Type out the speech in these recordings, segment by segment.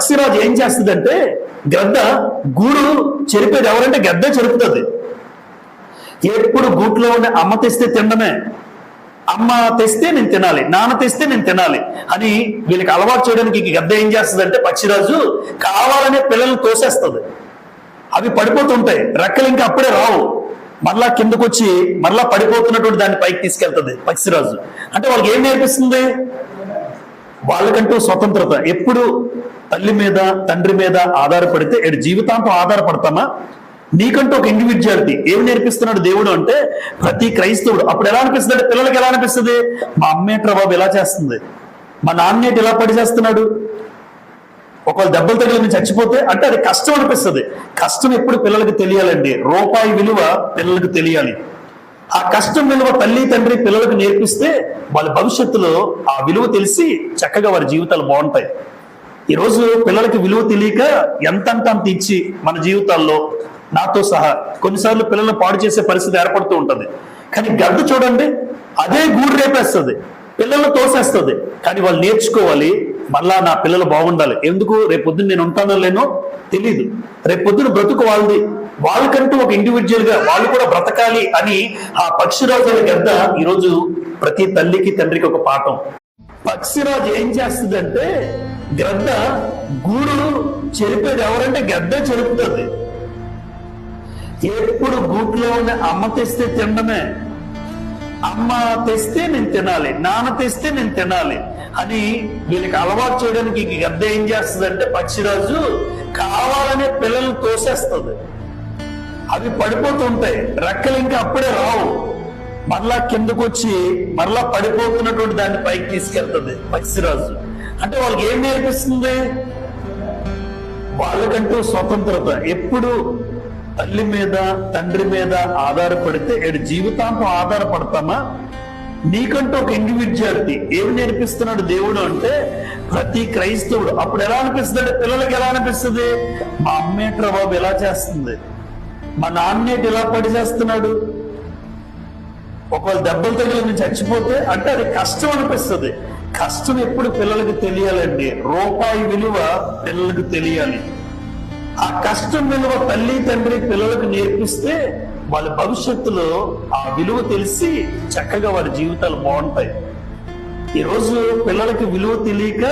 పక్షిరాజు ఏం చేస్తుందంటే గద్ద గూడు చెరిపేది ఎవరంటే గద్ద చెరుపుతుంది. ఎప్పుడు గూట్లో ఉండే అమ్మ తెస్తే తినడమే, అమ్మ తెస్తే నేను తినాలి, నాన్న తెస్తే నేను తినాలి అని వీళ్ళకి అలవాటు చేయడానికి గద్ద ఏం చేస్తుందంటే పక్షిరాజు కావాలనే పిల్లల్ని తోసేస్తుంది. అవి పడిపోతుంటాయి, రెక్కలు ఇంకా అప్పుడే రావు, మరలా కిందకు వచ్చి మరలా పడిపోతున్నటువంటి దాన్ని పైకి తీసుకెళ్తుంది పక్షిరాజు. అంటే వాళ్ళకి ఏం నేర్పిస్తుంది? వాళ్ళకంటూ స్వతంత్రత. ఎప్పుడు తల్లి మీద తండ్రి మీద ఆధారపడితే ఎడు జీవితాంతం ఆధారపడతామా? నీకంటూ ఒక ఇండివిజువాలిటీ ఏం నేర్పిస్తున్నాడు దేవుడు అంటే ప్రతి క్రైస్తవుడు అప్పుడు ఎలా అనిపిస్తుంది అంటే పిల్లలకి ఎలా అనిపిస్తుంది? మా అమ్మేట్రా బాబు ఎలా చేస్తుంది, మా నాన్నేటి ఎలా పడి చేస్తున్నాడు, ఒకవేళ దెబ్బలు తగిలి చచ్చిపోతే అంటే అది కష్టం అనిపిస్తుంది. కష్టం ఎప్పుడు పిల్లలకి తెలియాలండి, రూపాయి విలువ పిల్లలకు తెలియాలి. ఆ కష్టం విలువ తల్లి తండ్రి పిల్లలకు నేర్పిస్తే వాళ్ళ భవిష్యత్తులో ఆ విలువ తెలిసి చక్కగా వారి జీవితాలు బాగుంటాయి. ఈరోజు పిల్లలకి విలువ తెలియక ఎంతంత అంత ఇచ్చి మన జీవితాల్లో నాతో సహా కొన్నిసార్లు పిల్లలను పాడు చేసే పరిస్థితి ఏర్పడుతూ ఉంటుంది. కానీ గద్ద చూడండి, అదే గూడు రేపేస్తుంది, పిల్లలను తోసేస్తుంది. కానీ వాళ్ళు నేర్చుకోవాలి, మళ్ళా నా పిల్లలు బాగుండాలి. ఎందుకు? రేపొద్దున నేను ఉంటానో లేనో తెలీదు, రేపొద్దున బ్రతుకు వాళ్ళది, వాళ్ళకంటూ ఒక ఇండివిజువల్ గా వాళ్ళు కూడా బ్రతకాలి అని ఆ పక్షిరాజు గద్ద ఈరోజు ప్రతి తల్లికి తండ్రికి ఒక పాఠం. పక్షిరాజు ఏం చేస్తుందంటే గద్ద గూడు చెరిపేది ఎవరంటే గద్ద చెరుపుతుంది. ఎప్పుడు గూట్లో ఉన్న అమ్మ తెస్తే తినడమే, అమ్మ తెస్తే నేను తినాలి, నాన్న తెస్తే నేను తినాలి అని వీళ్ళకి అలవాటు చేయడానికి గద్ద ఏం చేస్తుందంటే పక్షిరాజు కావాలనే పిల్లల్ని తోసేస్తుంది. అవి పడిపోతుంటాయి, రెక్కలు ఇంకా అప్పుడే రావు, మరలా కిందకు వచ్చి మరలా పడిపోతున్నటువంటి దాన్ని పైకి తీసుకెళ్తుంది పక్షిరాజు. అంటే వాళ్ళకి ఏం నేర్పిస్తుంది? వాళ్ళకంటూ స్వతంత్రత. ఎప్పుడు తల్లి మీద తండ్రి మీద ఆధారపడితే ఎడు జీవితాంతం ఆధారపడతామా? నీకంటూ ఒక ఇండివిజువాలిటీ ఏమి నేర్పిస్తున్నాడు దేవుడు అంటే ప్రతి క్రైస్తవుడు అప్పుడు ఎలా అనిపిస్తుంది అంటే పిల్లలకి ఎలా అనిపిస్తుంది? మా అమ్మేట్రా బాబు ఎలా చేస్తుంది, మా నాన్నేటి ఎలా పడి చేస్తున్నాడు, ఒకవేళ దెబ్బలు తగిలి నేను చచ్చిపోతే అంటే అది కష్టం అనిపిస్తుంది. కష్టం ఎప్పుడు పిల్లలకు తెలియాలండి, రూపాయి విలువ పిల్లలకు తెలియాలి. ఆ కష్టం విలువ తల్లి తండ్రి పిల్లలకు నేర్పిస్తే వాళ్ళ భవిష్యత్తులో ఆ విలువ తెలిసి చక్కగా వారి జీవితాలు బాగుంటాయి. ఈరోజు పిల్లలకి విలువ తెలియక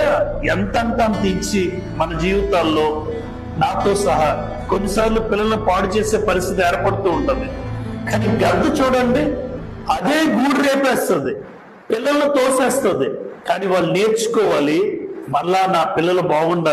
ఎంతంత అంత ఇచ్చి మన జీవితాల్లో నాతో సహా కొన్నిసార్లు పిల్లలను పాడు చేసే పరిస్థితి ఏర్పడుతూ ఉంటుంది. కానీ గద్ద చూడండి, అదే గూడు రేపేస్తుంది, పిల్లలను తోసేస్తుంది. కానీ వాళ్ళు నేర్చుకోవాలి, మళ్ళా నా పిల్లలు బాగుండాలి.